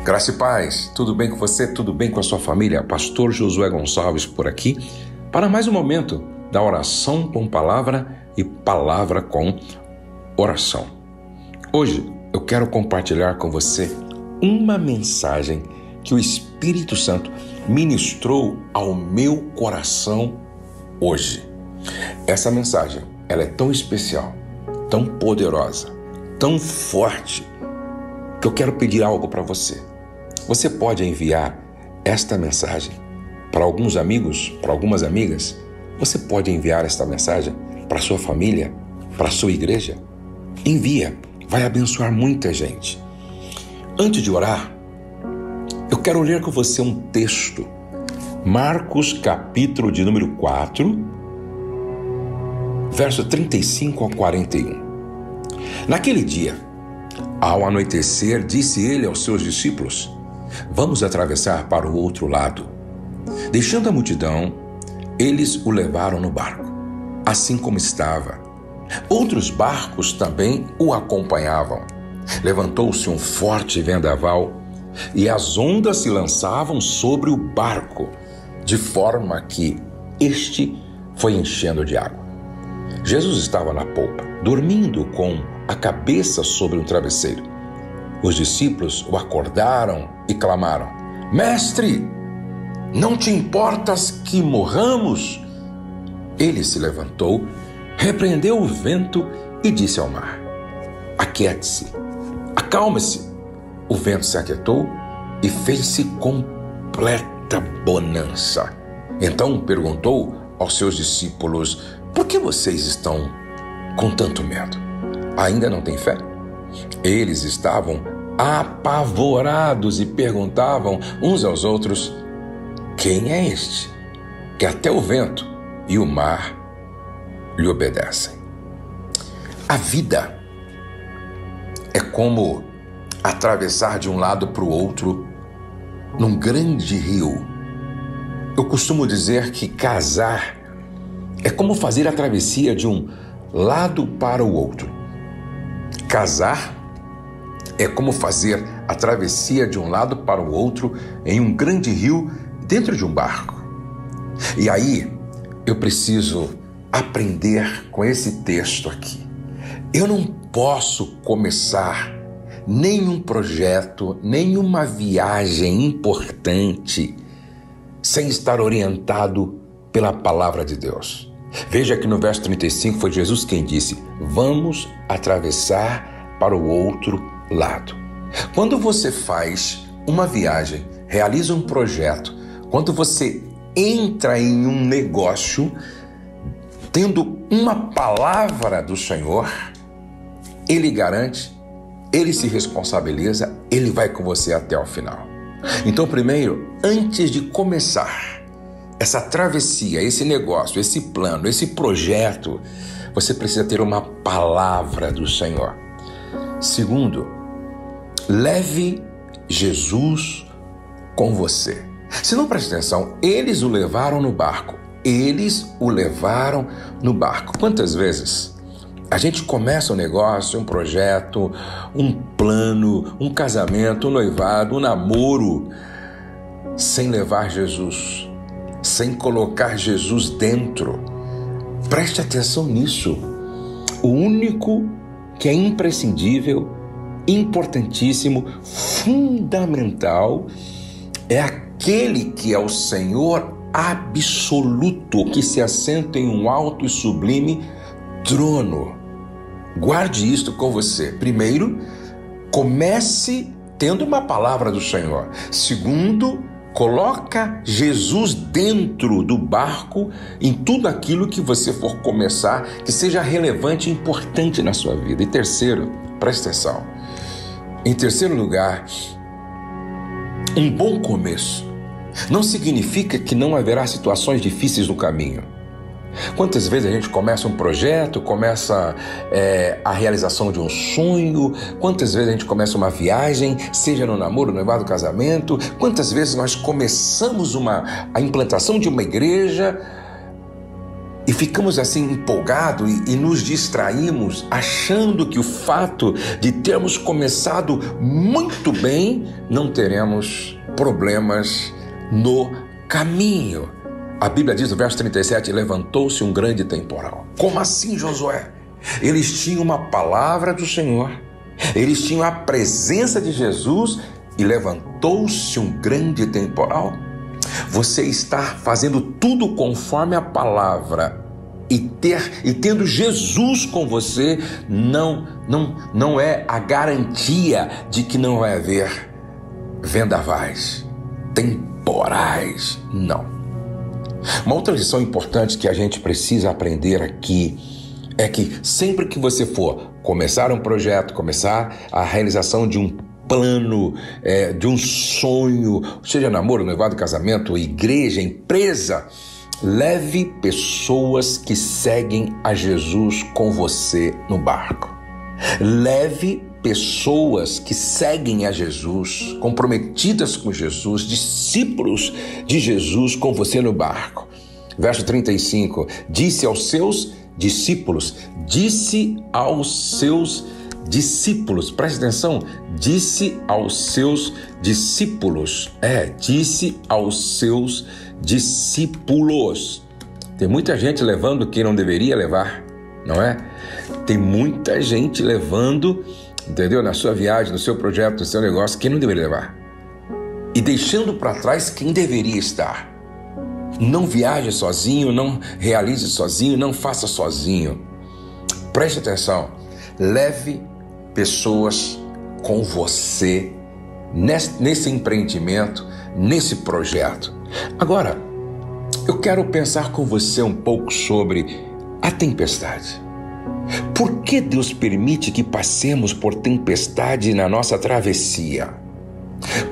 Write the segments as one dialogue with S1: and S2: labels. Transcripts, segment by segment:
S1: Graça e paz, tudo bem com você? Tudo bem com a sua família? Pastor Josué Gonçalves por aqui para mais um momento da oração com palavra e palavra com oração. Hoje eu quero compartilhar com você uma mensagem que o Espírito Santo ministrou ao meu coração hoje. Essa mensagem, ela é tão especial, tão poderosa, tão forte, que eu quero pedir algo para você. Você pode enviar esta mensagem para alguns amigos, para algumas amigas. Você pode enviar esta mensagem para sua família, para sua igreja. Envia, vai abençoar muita gente. Antes de orar, eu quero ler com você um texto. Marcos, capítulo de número 4, verso 35 a 41. Naquele dia, ao anoitecer, disse ele aos seus discípulos: vamos atravessar para o outro lado. Deixando a multidão, eles o levaram no barco, assim como estava. Outros barcos também o acompanhavam. Levantou-se um forte vendaval e as ondas se lançavam sobre o barco, de forma que este foi enchendo de água. Jesus estava na polpa, dormindo com a cabeça sobre um travesseiro. Os discípulos o acordaram e clamaram: Mestre, não te importas que morramos? Ele se levantou, repreendeu o vento e disse ao mar: aquiete-se, acalme-se. O vento se aquietou e fez-se completa bonança. Então perguntou aos seus discípulos: por que vocês estão com tanto medo? Ainda não têm fé? Eles estavam apavorados e perguntavam uns aos outros: quem é este que até o vento e o mar lhe obedecem? A vida é como atravessar de um lado para o outro num grande rio. Eu costumo dizer que casar é como fazer a travessia de um lado para o outro. Casar é como fazer a travessia de um lado para o outro em um grande rio dentro de um barco. E aí eu preciso aprender com esse texto aqui. Eu não posso começar nenhum projeto, nenhuma viagem importante sem estar orientado pela palavra de Deus. Veja que no verso 35 foi Jesus quem disse: vamos atravessar para o outro lado. Quando você faz uma viagem, realiza um projeto, quando você entra em um negócio, tendo uma palavra do Senhor, Ele garante, Ele se responsabiliza, Ele vai com você até o final. Então, primeiro, antes de começar essa travessia, esse negócio, esse plano, esse projeto, você precisa ter uma palavra do Senhor. Segundo, leve Jesus com você. Se não presta atenção, eles o levaram no barco. Eles o levaram no barco. Quantas vezes a gente começa um negócio, um projeto, um plano, um casamento, um noivado, um namoro, sem levar Jesus, sem colocar Jesus dentro? Preste atenção nisso. O único que é imprescindível, importantíssimo, fundamental, é aquele que é o Senhor absoluto, que se assenta em um alto e sublime trono. Guarde isto com você. Primeiro, comece tendo uma palavra do Senhor. Segundo, coloca Jesus dentro do barco em tudo aquilo que você for começar, que seja relevante e importante na sua vida. E terceiro, presta atenção. Em terceiro lugar, um bom começo não significa que não haverá situações difíceis no caminho. Quantas vezes a gente começa um projeto, começa a realização de um sonho, quantas vezes a gente começa uma viagem, seja no namoro, no noivado, casamento, quantas vezes nós começamos a implantação de uma igreja E ficamos assim empolgados e nos distraímos, achando que o fato de termos começado muito bem, não teremos problemas no caminho. A Bíblia diz no verso 37, levantou-se um grande temporal. Como assim, Josué? Eles tinham uma palavra do Senhor, eles tinham a presença de Jesus e levantou-se um grande temporal. Você está fazendo tudo conforme a palavra e tendo Jesus com você não é a garantia de que não vai haver vendavais, temporais, não. Uma outra lição importante que a gente precisa aprender aqui é que sempre que você for começar um projeto, começar a realização de um plano, de um sonho, seja namoro, noivado, casamento, igreja, empresa, leve pessoas que seguem a Jesus com você no barco. Leve pessoas que seguem a Jesus, comprometidas com Jesus, discípulos de Jesus com você no barco. Verso 35, disse aos seus discípulos, preste atenção, disse aos seus discípulos, Tem muita gente levando quem não deveria levar, não é? Tem muita gente levando, entendeu? Na sua viagem, no seu projeto, no seu negócio, quem não deveria levar. E deixando para trás quem deveria estar. Não viaje sozinho, não realize sozinho, não faça sozinho. Preste atenção, leve pessoas com você nesse empreendimento, nesse projeto. Agora, eu quero pensar com você um pouco sobre a tempestade. Por que Deus permite que passemos por tempestade na nossa travessia?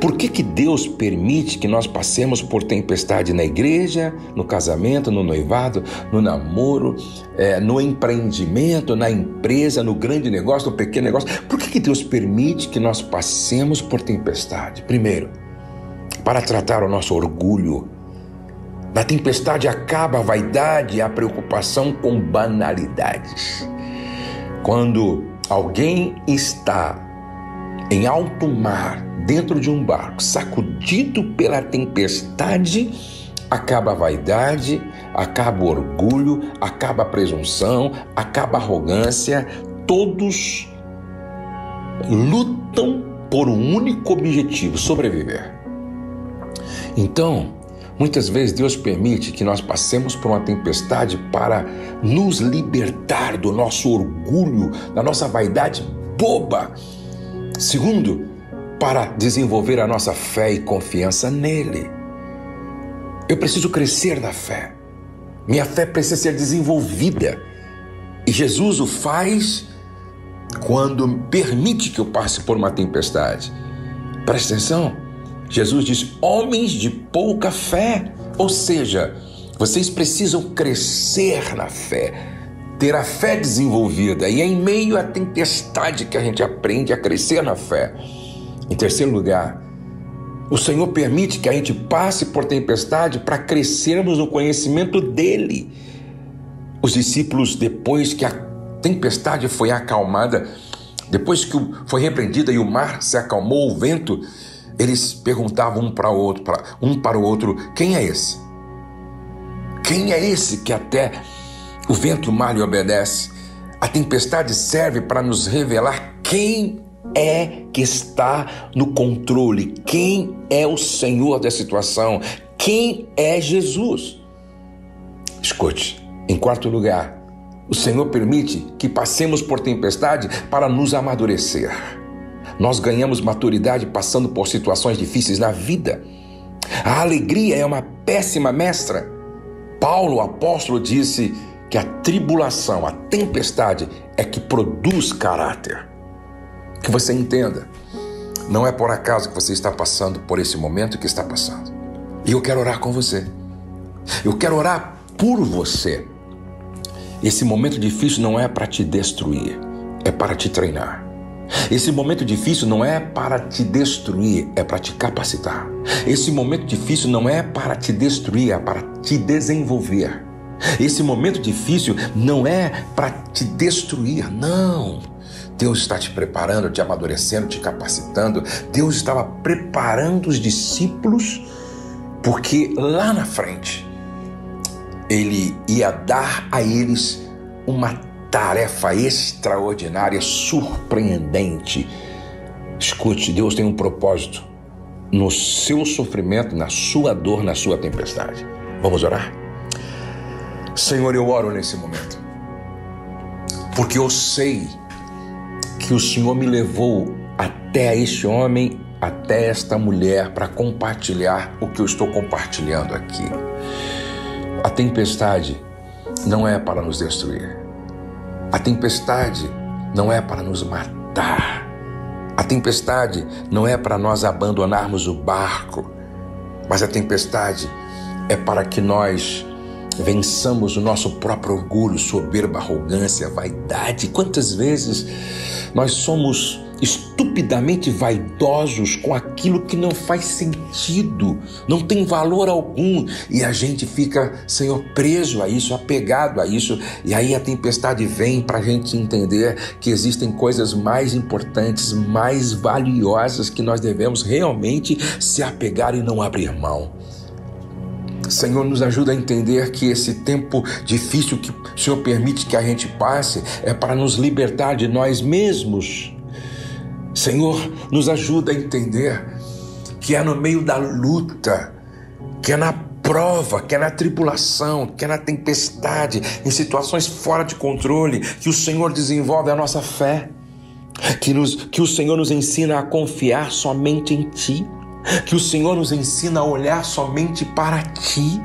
S1: Por que Deus permite que nós passemos por tempestade na igreja, no casamento, no noivado, no namoro, no empreendimento, na empresa, no grande negócio, no pequeno negócio? Por que Deus permite que nós passemos por tempestade? Primeiro, para tratar o nosso orgulho. Na tempestade acaba a vaidade e a preocupação com banalidades. Quando alguém está em alto mar, dentro de um barco, sacudido pela tempestade, acaba a vaidade, acaba o orgulho, acaba a presunção, acaba a arrogância. Todos lutam por um único objetivo: sobreviver. Então, muitas vezes Deus permite que nós passemos por uma tempestade para nos libertar do nosso orgulho, da nossa vaidade boba. Segundo, para desenvolver a nossa fé e confiança nele. Eu preciso crescer na fé. Minha fé precisa ser desenvolvida. E Jesus o faz quando permite que eu passe por uma tempestade. Preste atenção. Jesus diz, homens de pouca fé. Ou seja, vocês precisam crescer na fé, ter a fé desenvolvida. E é em meio à tempestade que a gente aprende a crescer na fé. Em terceiro lugar, o Senhor permite que a gente passe por tempestade para crescermos no conhecimento dele. Os discípulos, depois que a tempestade foi acalmada, depois que foi repreendida e o mar se acalmou, o vento, eles perguntavam um para o outro, quem é esse? Quem é esse que até o vento e o mar lhe obedece? A tempestade serve para nos revelar quem é que está no controle, quem é o Senhor da situação, quem é Jesus. Escute, em quarto lugar, o Senhor permite que passemos por tempestade para nos amadurecer. Nós ganhamos maturidade passando por situações difíceis na vida. A alegria é uma péssima mestra. Paulo, o apóstolo, disse que a tribulação, a tempestade é que produz caráter. Que você entenda, não é por acaso que você está passando por esse momento que está passando. E eu quero orar com você. Eu quero orar por você. Esse momento difícil não é para te destruir, é para te treinar. Esse momento difícil não é para te destruir, é para te capacitar. Esse momento difícil não é para te destruir, é para te desenvolver. Esse momento difícil não é para te destruir, não. Deus está te preparando, te amadurecendo, te capacitando. Deus estava preparando os discípulos porque lá na frente Ele ia dar a eles uma tarefa extraordinária, surpreendente. Escute, Deus tem um propósito no seu sofrimento, na sua dor, na sua tempestade. Vamos orar? Senhor, eu oro nesse momento, porque eu sei que o Senhor me levou até este homem, até esta mulher, para compartilhar o que eu estou compartilhando aqui. A tempestade não é para nos destruir. A tempestade não é para nos matar. A tempestade não é para nós abandonarmos o barco, mas a tempestade é para que nós vençamos o nosso próprio orgulho, soberba, arrogância, vaidade. Quantas vezes nós somos estupidamente vaidosos com aquilo que não faz sentido, não tem valor algum, e a gente fica, Senhor, preso a isso, apegado a isso, e aí a tempestade vem para a gente entender que existem coisas mais importantes, mais valiosas que nós devemos realmente se apegar e não abrir mão. Senhor, nos ajuda a entender que esse tempo difícil que o Senhor permite que a gente passe é para nos libertar de nós mesmos. Senhor, nos ajuda a entender que é no meio da luta, que é na prova, que é na tribulação, que é na tempestade, em situações fora de controle, que o Senhor desenvolve a nossa fé, que o Senhor nos ensina a confiar somente em Ti, que o Senhor nos ensina a olhar somente para Ti.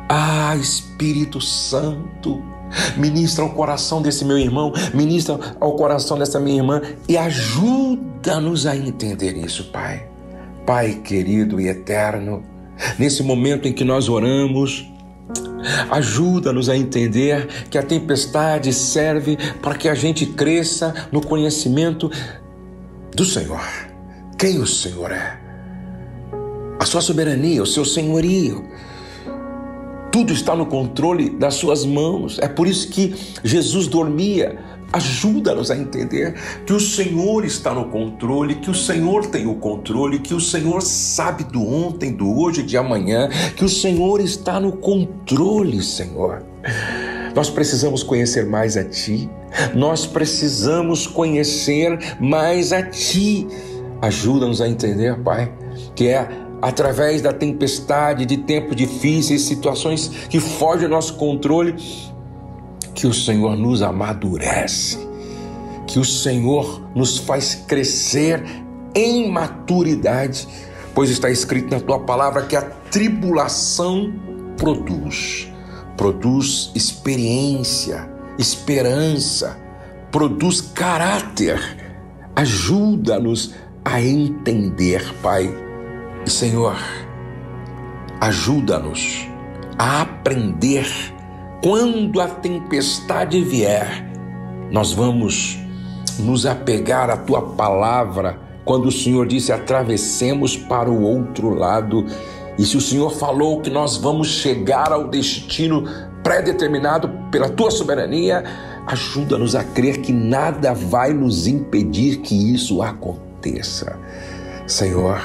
S1: Ah, Espírito Santo, ministra ao coração desse meu irmão, ministra ao coração dessa minha irmã e ajuda-nos a entender isso, Pai. Pai querido e eterno, nesse momento em que nós oramos, ajuda-nos a entender que a tempestade serve para que a gente cresça no conhecimento do Senhor. Quem o Senhor é? A sua soberania, o seu senhorio. Tudo está no controle das suas mãos. É por isso que Jesus dormia. Ajuda-nos a entender que o Senhor está no controle, que o Senhor tem o controle, que o Senhor sabe do ontem, do hoje e de amanhã, que o Senhor está no controle, Senhor. Nós precisamos conhecer mais a Ti. Nós precisamos conhecer mais a Ti. Ajuda-nos a entender, Pai, que é através da tempestade, de tempos difíceis, situações que fogem do nosso controle, que o Senhor nos amadurece, que o Senhor nos faz crescer em maturidade, pois está escrito na Tua palavra que a tribulação produz experiência, esperança, produz caráter. Ajuda-nos a entender, Pai. E, Senhor, ajuda-nos a aprender. Quando a tempestade vier, nós vamos nos apegar à Tua palavra. Quando o Senhor disse, atravessemos para o outro lado. E se o Senhor falou que nós vamos chegar ao destino pré-determinado pela Tua soberania, ajuda-nos a crer que nada vai nos impedir que isso aconteça. Senhor,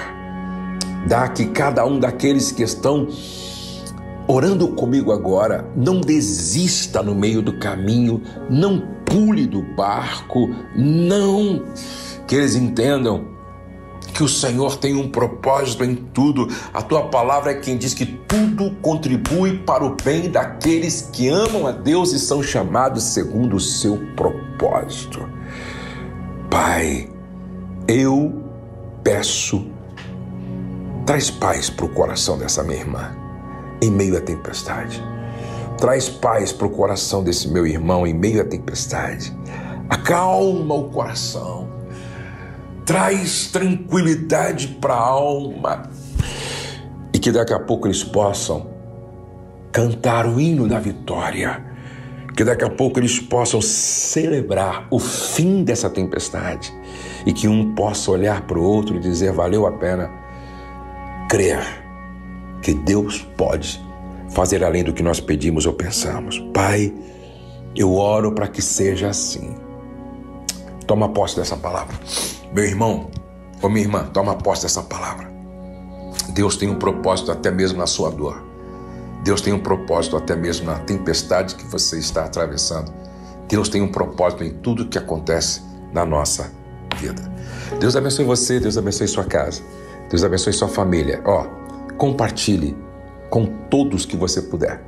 S1: dá que cada um daqueles que estão orando comigo agora não desista no meio do caminho, não pule do barco, não, que eles entendam que o Senhor tem um propósito em tudo. A Tua palavra é quem diz que tudo contribui para o bem daqueles que amam a Deus e são chamados segundo o seu propósito. Pai, eu peço, traz paz para o coração dessa minha irmã em meio à tempestade. Traz paz para o coração desse meu irmão em meio à tempestade. Acalma o coração. Traz tranquilidade para a alma. E que daqui a pouco eles possam cantar o hino da vitória. Que daqui a pouco eles possam celebrar o fim dessa tempestade. E que um possa olhar para o outro e dizer, valeu a pena crer que Deus pode fazer além do que nós pedimos ou pensamos. Pai, eu oro para que seja assim. Toma posse dessa palavra. Meu irmão, ou minha irmã, toma posse dessa palavra. Deus tem um propósito até mesmo na sua dor. Deus tem um propósito até mesmo na tempestade que você está atravessando. Deus tem um propósito em tudo que acontece na nossa vida. Deus abençoe você, Deus abençoe sua casa, Deus abençoe sua família. Compartilhe com todos que você puder.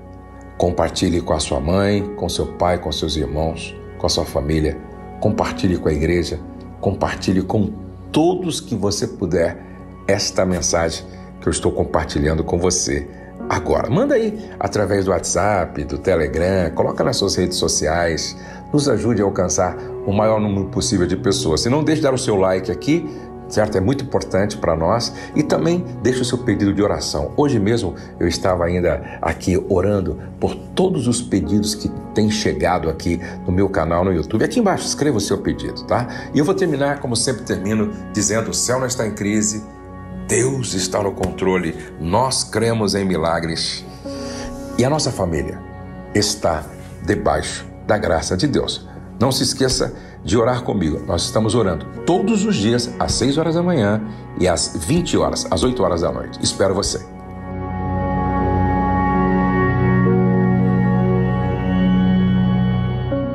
S1: Compartilhe com a sua mãe, com seu pai, com seus irmãos, com a sua família. Compartilhe com a igreja. Compartilhe com todos que você puder esta mensagem que eu estou compartilhando com você agora. Manda aí através do WhatsApp, do Telegram, coloca nas suas redes sociais. Nos ajude a alcançar o maior número possível de pessoas. Se não, deixe de dar o seu like aqui, certo? É muito importante para nós. E também deixe o seu pedido de oração. Hoje mesmo eu estava ainda aqui orando por todos os pedidos que têm chegado aqui no meu canal no YouTube. Aqui embaixo, escreva o seu pedido, tá? E eu vou terminar, como sempre termino, dizendo: o céu não está em crise, Deus está no controle, nós cremos em milagres e a nossa família está debaixo da graça de Deus. Não se esqueça de orar comigo. Nós estamos orando todos os dias às 6 horas da manhã e às 20 horas, às 8 horas da noite. Espero você.